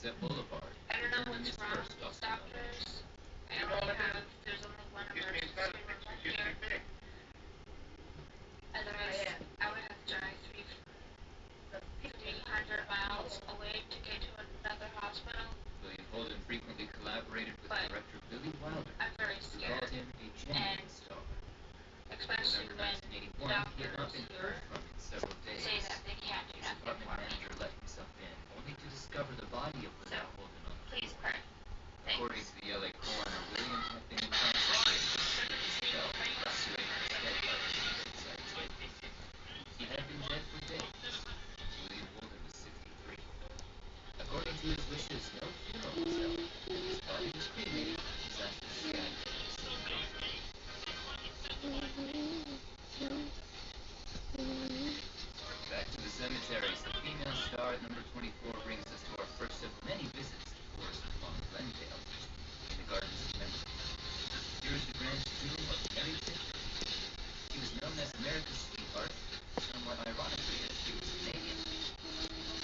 Sunset Boulevard. I don't know what's wrong with these doctors. I only have, there's only one emergency room here. Otherwise, I would have to drive 300 miles away to get to another hospital. William Holden frequently collaborated with director Billy Wilder. I'm very Who scared. called him a genuine star. Especially when November 1981, he had not been heard from in several days. Say that they can't do His nothing apartment for me. manager let himself in, only to discover the body of William Holden on the Please floor. pray. According Thanks. to the LA coroner, William had been intoxicated and fell, lacerating his head by the bedside table. He had been dead for days. William Holden was 63. According to his wishes, no funeral was held. His body was cremated, his ashes scattered in the same ground. Back to the cemeteries. The female star at number 24 brings us to our first of many visits to Forest Lawn, Glendale, in the Gardens of Memory. Here is the grand tomb of Mary Pickford. She was known as America's sweetheart, somewhat ironically, as she was Canadian.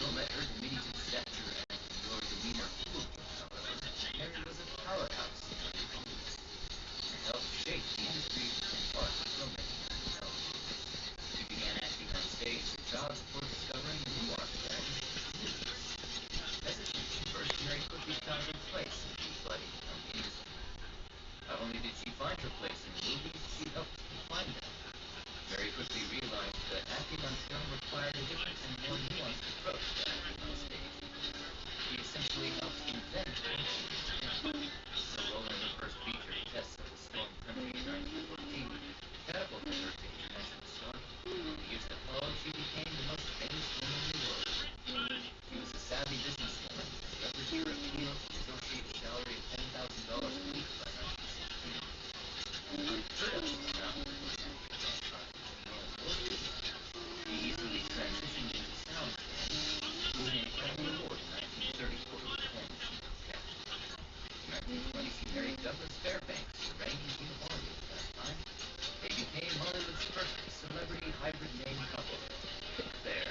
Don't let her diminutive stature and your demeanor fool you, however. Mary was a powerhouse in her communities and helped shape the industry and art of filmmaking as well. She began acting on stage as a child before discovering the new art form, movies. Hesitant at first, Mary quickly found her place in the budding film industry. Not only did she find her place in the movies, she helped define them. Mary quickly realized that acting on film required a different and more nuanced approach to acting on stage. She essentially helped invent action. Her role in her first feature, Tess of the Storm Country in 1914, catapulted her to international stardom. In the years that followed, she became the most famous woman in the world. She was a savvy businesswoman and leveraged her appeal to negotiate a salary of $10,000 a week by 1916. Unheard of amount for Los Angeles at that time. She easily transitioned into sound film, winning an Academy Award in 1930 for her performance in Cat. In 1920, she married Douglas Fairbanks, the reigning King of Hollywood at that time. They became Hollywood's first celebrity hybrid name couple, Pick Fair,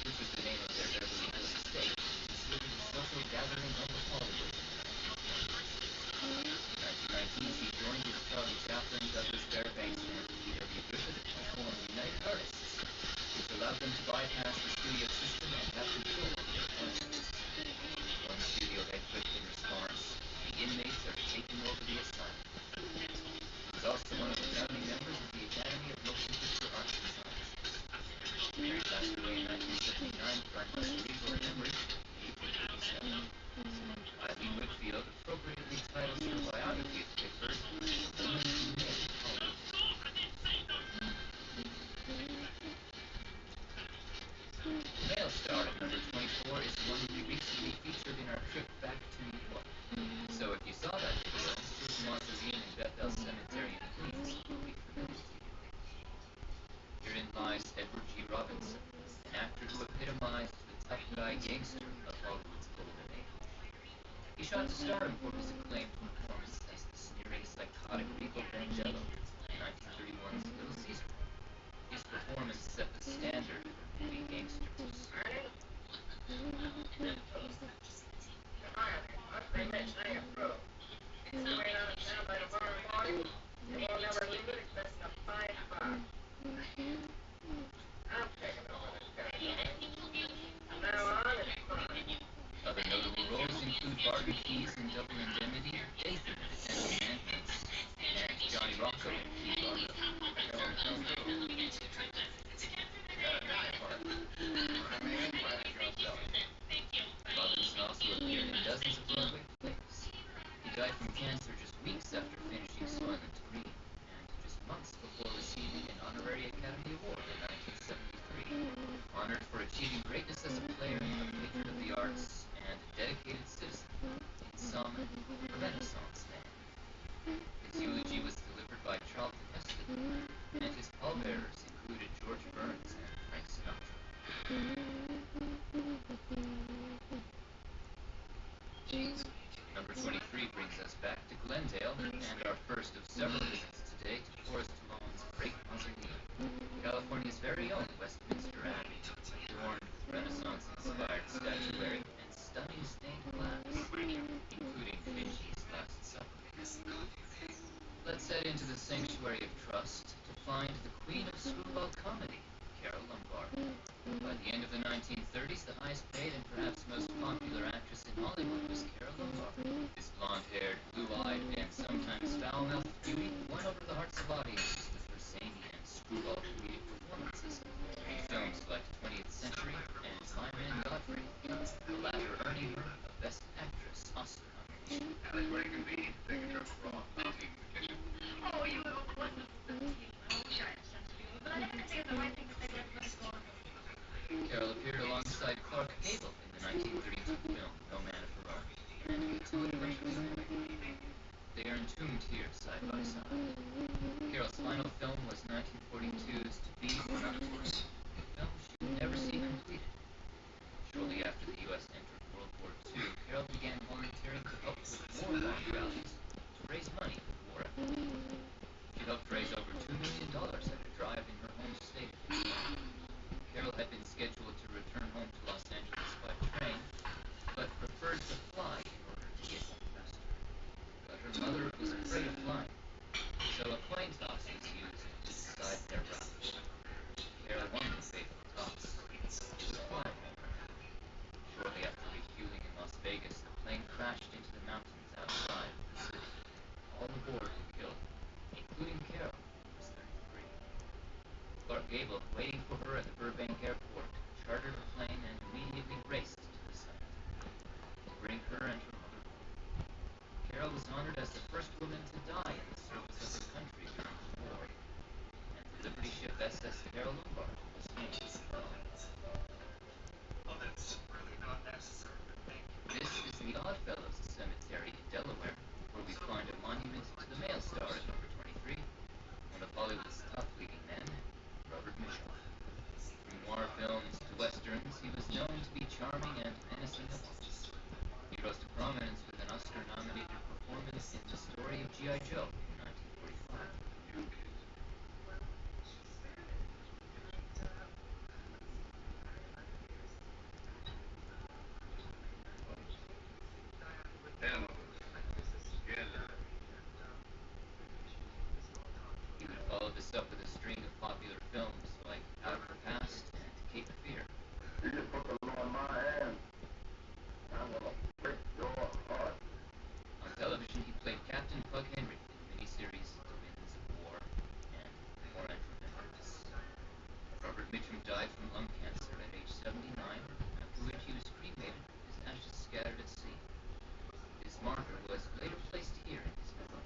which was the name of their Beverly Hills estate, considered a social gathering home of Hollywood in the 1920s. In 1919, she joined with Charlie Chaplin, Douglas Fairbanks, and P.W. Griffith to form United Artists, which allowed them to bypass the studio system and have control of their finances. One studio head quipped in response, "The inmates are taking over the asylum." She was also one of the founding members of the Academy of Motion Picture Arts and Sciences. Mary passed away in 1979 from cerebral hemorrhage at the age of 87. Eileen Whitfield appropriately titles her biography of Pickford, "The Woman Who Made Hollywood." The male star at number 24 is the one we recently featured in our trip back to New York. So if you saw that video, his mausoleum in Bethel Cemetery in Queens will be familiar to you. Herein lies Edward G. Robinson, an actor who epitomized the tough guy gangster of Hollywood's golden age. He shot to stardom for his acclaimed performance as the sneering, psychotic Rico Vangello in 1931's Little Caesar. His performance set the standard for movie gangsters. Other notable roles include Barbie Keys in Double Indemnity, Dathan in The Ten Commandments, and Johnny Rocco in Key Largo. Robinson also appeared in dozens of Broadway plays. He died from cancer just weeks after finishing Soylent Green, and just months before receiving an honorary Academy Award in 1973, honored for achieving greatness as a player, a patron of the arts, and a dedicated citizen, in sum, a Renaissance man. His eulogy was delivered by Charlton Heston, and his pallbearers included George Burns and Frank Sinatra. Number 23 brings us back to Glendale, and our first of several visits today to Forest Lawn's great mausoleum, California's very own Westminster Abbey, adorned with Renaissance-inspired statuary and stunning stained set into the sanctuary of trust to find the queen of screwball comedy, Carole Lombard. By the end of the 1930s, the highest paid and perhaps most popular actress in Hollywood was Carole Lombard. This blonde-haired, blue-eyed, and sometimes foul-mouthed beauty won over the hearts of audiences with her zany and screwball comedic performances in films like 20th Century and My Man Godfrey, the latter earning her a Best Actress Oscar nomination. That's very convenient to take a trip abroad without leaving the kitchen. Oh, you little wasn't sensitive. I wish I had sensitive, but I think it's the right thing to say to everybody going on. Carole appeared alongside Clark Gable in the 1932 film No Man of Her Own, and until eventually they are entombed here side by side. Carole's final film was 1942's To Be or Not to Be, a film she would never see completed. Shortly after the U.S. entered World War II, Carole began volunteering to help with war bond rallies to raise money for the war effort. She helped raise over $2 million at a drive in her home state. Carole had been scheduled to return home to Los Angeles by train, but preferred to fly in order to get home faster. But her mother was afraid of flying, so a coin toss was used to decide their route. Carole won the fateful toss. She was flying home. Shortly after refueling in Las Vegas, the plane crashed into the mountains outside of the city. All aboard were killed, including Carole, who was 33. Clark Gable, waiting for her at the Burbank airport, chartered a plane and immediately raced to the site to bring her and her mother home. Carole was honored as the first woman to die in the service of her country during the war, and the Liberty ship SS Carole Lombard was named for her. This is the Oddfellows Cemetery in Delaware, where we find a monument to the male star at number 23, one of Hollywood's top leading men, Robert Mitchum. From noir films to westerns, he was known to be charming and menacing at once. He rose to prominence with an Oscar-nominated performance in The Story of G.I. Joe in 1945. He would follow this up with a string of popular films like Out of the Past and Cape Fear. You just put the law in my hand. I'm gonna break your heart. On television, he played Captain Pug Henry in the miniseries The Winds of War and War and Remembrance. Robert Mitchum died from lung cancer at age 79, after which he was cremated, his ashes scattered at sea. His marker was later placed here in his memory.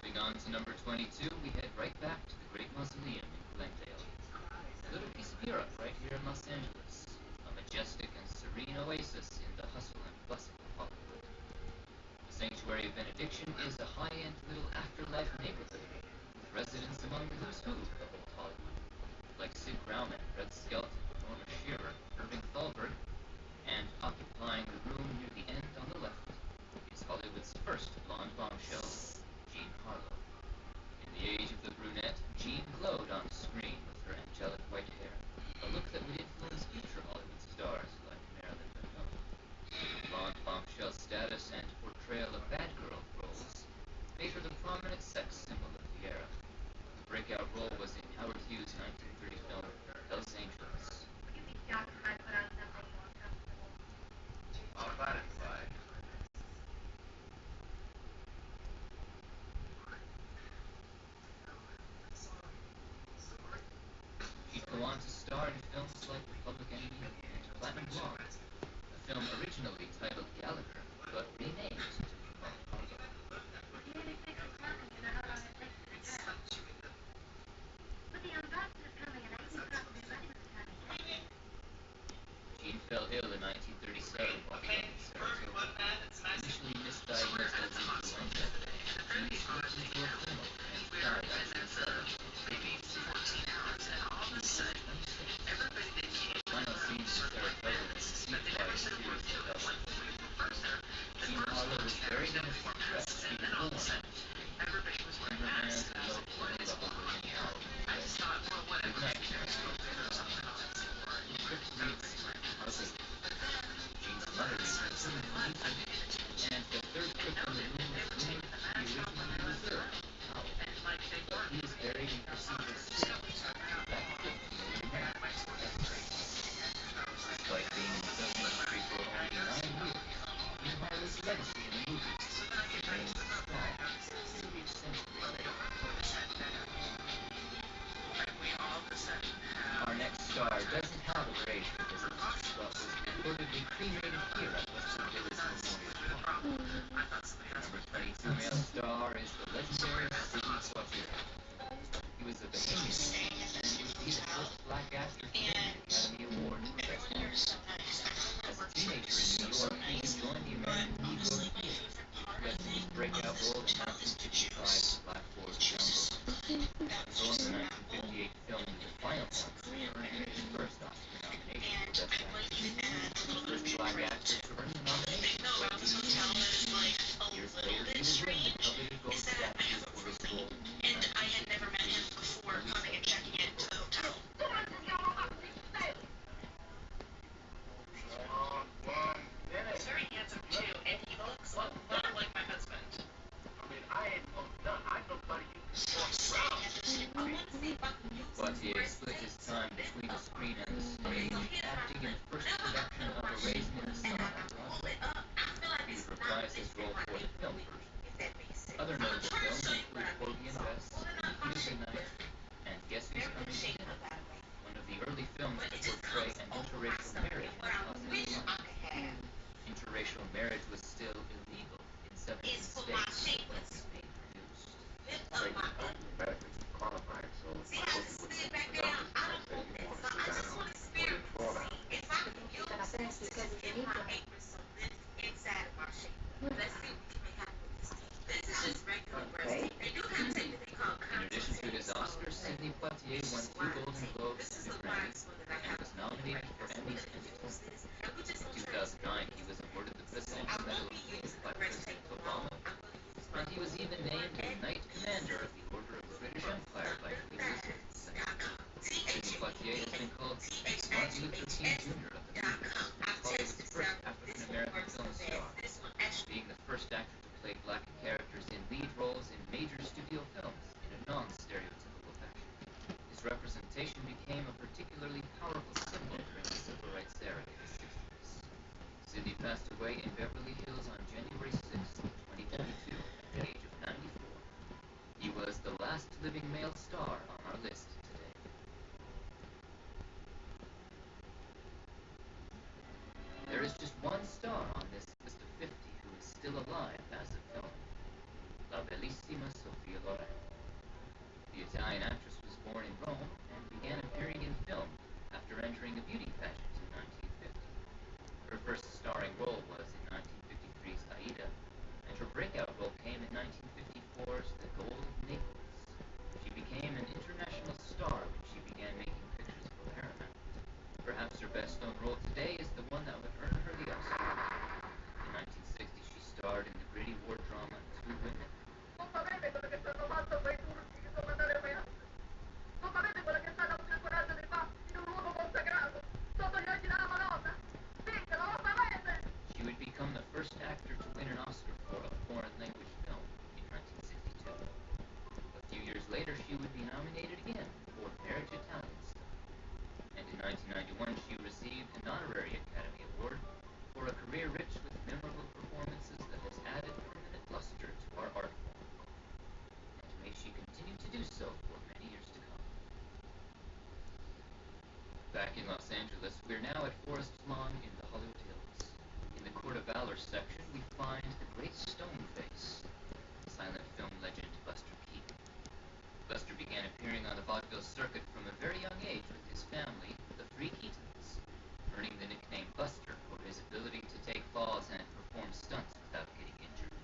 Moving on to number 22, we head right back to the Great Mausoleum in Glendale. A little piece of Europe right here in Los Angeles. A majestic and serene oasis in the hustle and bustle of Hollywood. The Sanctuary of Benediction is a high-end little afterlife neighborhood with residents among the who's who of old Hollywood, like Sid Grauman, Red Skelton, Norma Shearer, Irving Thalberg, and occupying the room near the end on the left is Hollywood's first blonde bombshell, Jean Harlow. In the age of the brunette, Jean glowed on screen with her angelic white hair, a look that would influence future Hollywood stars like Marilyn Monroe. Blonde bombshell status and portrayal of bad girl roles made her the prominent sex symbol of the era. The breakout role was in Howard Hughes' 1930 film Los Angeles. What do you think, Doc, if I put on something more comfortable? I'll find it, bye. She'd go on to star in films like Public Enemy and Platinum Blonde, a film originally titled Gallagher, but renamed to promote Harlow. What do you think of Martin? You know how long it takes to do that? Leggett and his threat to be born. Cameraman low level William Midnight the script reads ugly. Jean's mother is and the third cook in the room is Jimmy, the originally reserved Howell. But he is buried in procedural state. That cook despite being in the film industry for only 9 years, Harley's legacy in the movies remains strong nearly a century later. Our next star doesn't have a grave for visitors, but was reportedly cremated here at Western Village Memorial Park. Number 22 male star is the legendary Sidney Poitier. He was a Bahamian and would be the first black actor to win the Academy Award for Best Actor. As a teenager in New York, he joined the American Negro Theater, getting his breakout role in 1955's Blackboard Jungle. His role in the 1958 film The Final Ones earned his first Oscar nomination for Best Actor. The first black actor to earn the nomination for a TV series. Years later, he would win the coveted gold statue for his role in 1952's He's very handsome too, and he looks nothing like my husband. Poitier split his time between the screen and the stage, acting in the first production of A Raisin in the Sun on Broadway. He would reprise his role for the film version. Other notable films include Porgy and Bess, Music Night, and Guess Who's Coming to Dinner, one of the early films to portray an interracial marriage in a positive light. Interracial marriage was still illegal in 17 states when it was being produced. In addition to his Oscars, Sidney Poitier won 2 Golden Globes and a Grammy, and was nominated for Emmys and 2. In 2009, he was awarded the Presidential Medal of Peace by President Obama, and he was even named a Knight Commander of the Order of the British Empire by Queen Elizabeth II. Sidney Poitier has been called Martin Luther King Jr. of the movement, Hollywood's first African-American film star, being the first actor to play black characters in lead roles in major studio films in a non-stereotypical fashion. His representation became a particularly powerful symbol during the Civil Rights era in the 60s. Sidney passed away in Beverly Hills on January 6, 2022, at the age of 94. He was the last living male star on our list today. There is just one star on this list of 50 who is still alive as of film: La Bellissima Sofia Loren. The Italian actress was born in Rome and began appearing in film after entering a beauty pageant in 1950. Her first starring role was in 1953's Aida, and her breakout role came in 1954's The Gold of Naples. She became an international star when she began making pictures for Paramount. Perhaps her best-known role today is the one that would earn her the Oscar. In 1960, she starred in the gritty war drama Two Women. She would become the first actor to win an Oscar for a foreign language film in 1962. A few years later, she would be nominated again for Marriage Italian Style. And in 1991, she received an honorary Academy Award for a career rich with memorable performances that has added permanent luster to our art form. And may she continue to do so for many years to come. Back in Los Angeles, we're now at Forest Lawn in the Hollywood Hills. In the Court of Valor section, we find the Great Stone Face, silent film legend Buster Keaton. Buster began appearing on the vaudeville circuit from a very young age with his family, the Three Keatons, earning the nickname Buster for his ability to take falls and perform stunts without getting injured.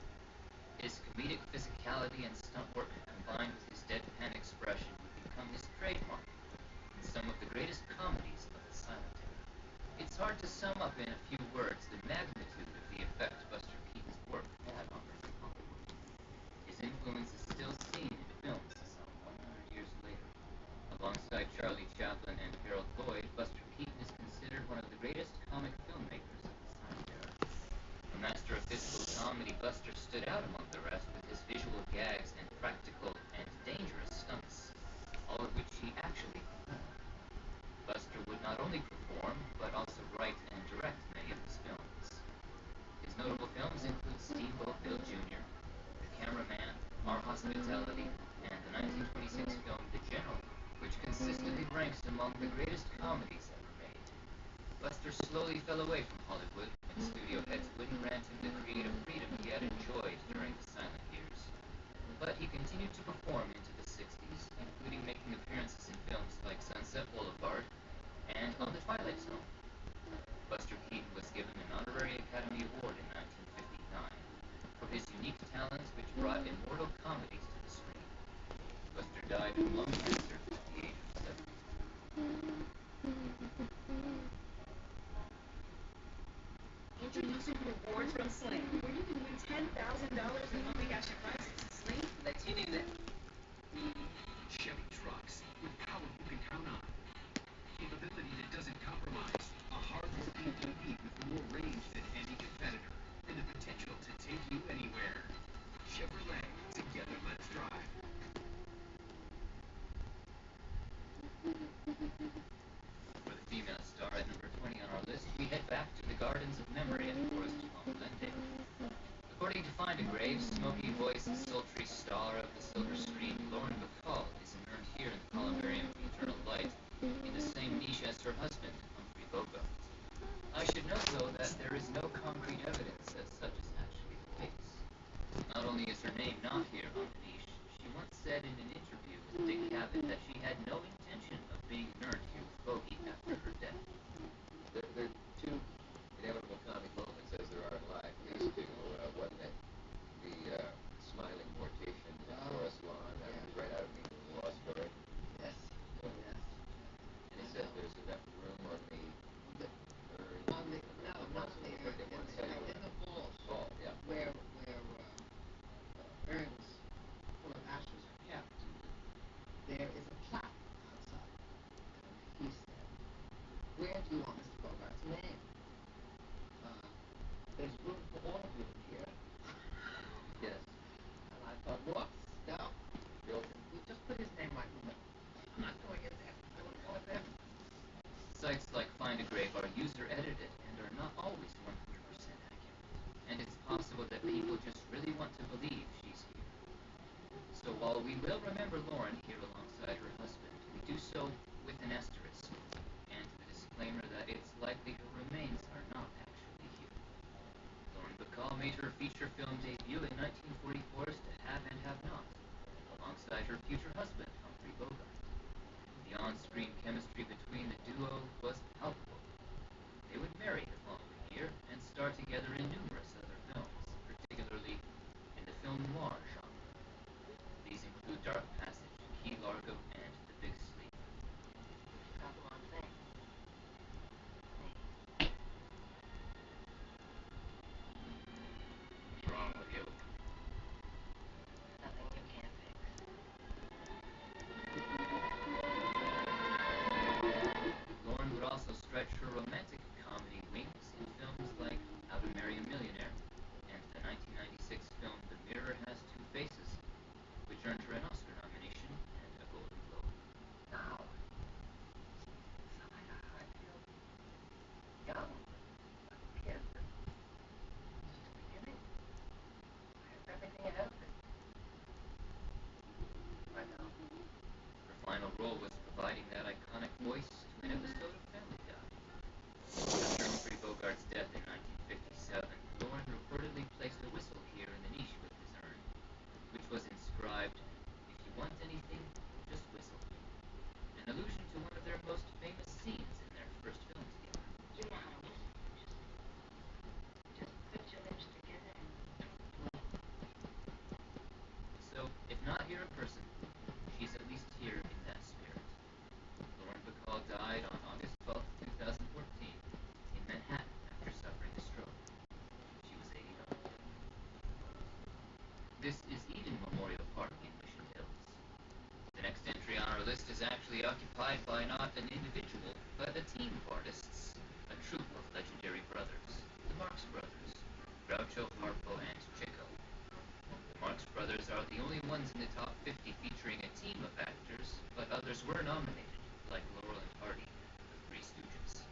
His comedic physicality and stunt work, combined with his deadpan expression, would become his trademark in some of the greatest comedies of the silent era. It's hard to sum up in a few words the magnitude of the effect Buster Keaton's work had on the physical comedy, Buster stood out among the rest with his visual gags and practical and dangerous stunts, all of which he actually performed. Buster would not only perform, but also write and direct many of his films. His notable films include Steamboat Bill Jr., The Cameraman, Our Hospitality, and the 1926 film The General, which consistently ranks among the greatest comedies ever made. Buster slowly fell away from Hollywood when studio heads wouldn't grant him the creative freedom he had enjoyed during the silent years. But he continued to perform into the 60s, including making appearances in films like Sunset Boulevard and On the Twilight Zone. Buster Keaton was given an honorary Academy Award in 1959 for his unique talents which brought immortal comedies to the screen. Buster died from lung cancer at the age of 70. Introducing rewards from Sling, where you can win $10,000 in monthly cash and prizes. Sling lets you do that. Chevy trucks with power you can count on. Capability that doesn't compromise. A hard-working EV with more range than any competitor. And the potential to take you anywhere. Chevrolet. Together, let's drive. For the female star at number 20 on our list, we head back to the Gardens of Memory at Forest Home, Glendale. According to Find a Grave, smoky-voiced, sultry star of the silver screen, Lauren Bacall is inurned here in the columbarium of eternal light, in the same niche as her husband, Humphrey Bogart. I should note, though, that there is no concrete evidence that such is actually the case. Not only is her name not here on the niche, she once said in an interview with Dick Cavett that she had no intention of being inurned here with Bogey after her death. There are two inevitable comic moments, as there are in life. These two, one that the smiling mortician in Forest Lawn, that was right out of Meet the Law Story. Yes. So, Yes. and he said there's enough room on the urn. On the, no, not there. In the vault. Vault, yeah. Where urns full of ashes are kept. There is a plaque outside. And he said, where do you want Mr. Bogart's name? There's room for all of you in here. Yes. And I thought, whoops, no. We just put his name right in the middle. I'm not going in there. I don't want them. Sites like Find a Grave are user-edited and are not always 100% accurate. And it's possible that people just really want to believe she's here. So while we will remember Lauren here alongside her husband, we do so with an asterisk, and the disclaimer that it's likely her remains are not actually here. Lauren Bacall made her feature film debut in 1944's To Have and Have Not, alongside her future husband, Humphrey Bogart. The on-screen chemistry between the duo was palpable. They would marry the following year and star together in numerous other films, particularly in the film noir genre. These include Dark Passage, Key Largo, and The Big Sleep. Not the wrong thing. What's wrong with you? Nothing you can't fix. Lauren would also stretch her romantic comedy wings in films like How to Marry a Millionaire and the 1996 film The Mirror Has Two Faces, which earned her an Oscar nomination and a Golden Globe. Now, I feel young, like a kid. It's just beginning. I have everything ahead of me. I know. Her final role was providing that iconic voice to an episode of Family Guy. After Humphrey Bogart's death in 1957, Lauren reportedly placed a whistle here in the niche with his urn, which was inscribed, "If you want anything, just whistle." An allusion to one of their most famous scenes in their first film together. You know how to whistle. Just put your lips together and So, if not here in person, she's at least here in that spirit. Lauren Bacall died on August 12, 2014, in Manhattan after suffering a stroke. She was 89. This is Eden Memorial Park in Mission Hills. The next entry on our list is actually occupied by not an individual, but a team of artists, a troupe of legendary brothers, the Marx Brothers, Groucho brothers are the only ones in the top 50 featuring a team of actors, but others were nominated, like Laurel and Hardy, the Three Stooges.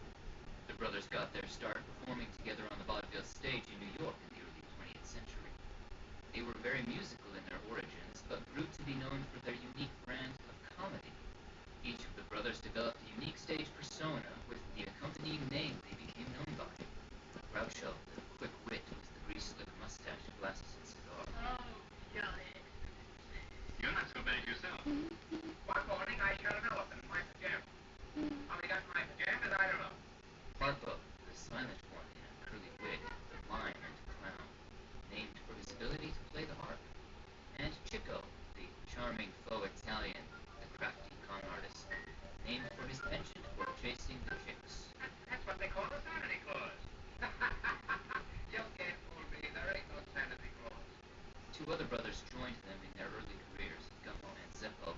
The brothers got their start performing together on the vaudeville stage in New York in the early 20th century. They were very musical in their origins, but grew to be known for their unique brand of comedy. Each of the brothers developed a unique stage persona with the accompanying name they became known by. Groucho, the quick wit with the grease-slick mustache, glasses, and cigar. Oh, got it. You're not so bad yourself. One morning I shot an elephant in my pajamas. How he got in my pajamas, I don't know. Harpo, the silent one in a curly wig, the mime and clown, named for his ability to play the harp. And Chico, the charming faux Italian, the crafty con artist, named for his penchant for chasing the chicks. That's what they call a Santa Claus. You can't fool me. There ain't no Santa Claus. Two other brothers joined them in their early careers, Gummo and Zeppo,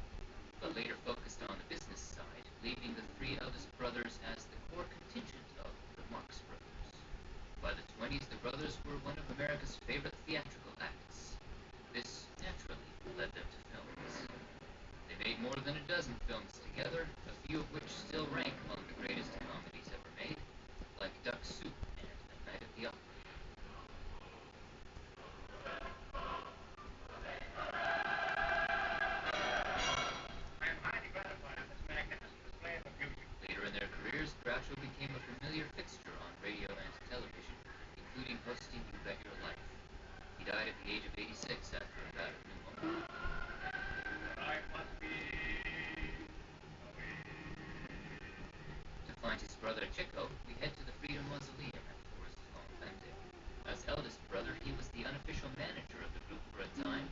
but later focused on the business side, leaving the three eldest brothers as the core contingent of the Marx Brothers. By the 20s, the brothers were one of America's favorite theatrical acts. This naturally led them to films. They made more than a dozen films together, a few of which still rank among the greatest comedies ever made, like Duck Soup and A Night at the Opera. I'm highly gratified at this magnificent display of beauty. Later in their careers, Groucho became a familiar fixture on radio and television, including hosting You Bet Your Life. He died at the age of 86 after a bout of pneumonia. I must be To find his brother Chico, we head to the Freedom Mausoleum at Forest Lawn, Glendale. As eldest brother, he was the unofficial manager of the group for a time,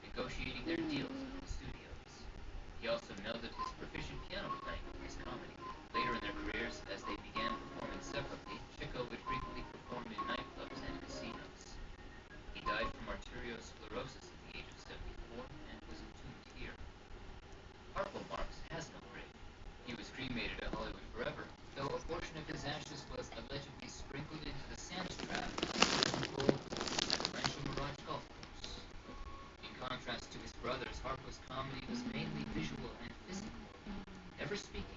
negotiating their deals with the studios. He also melded his proficient piano playing with his comedy. Later in their careers, as they began performing separately, Chico would frequently perform in nightclubs and casinos. He died from arteriosclerosis at the age of 74 and was entombed here. Harpo Marx has no grave. He was cremated at Hollywood Forever, though a portion of his ashes was allegedly sprinkled into the sand trap at the Rancho Mirage Golf Course. In contrast to his brothers, Harpo's comedy was mainly visual and physical, never speaking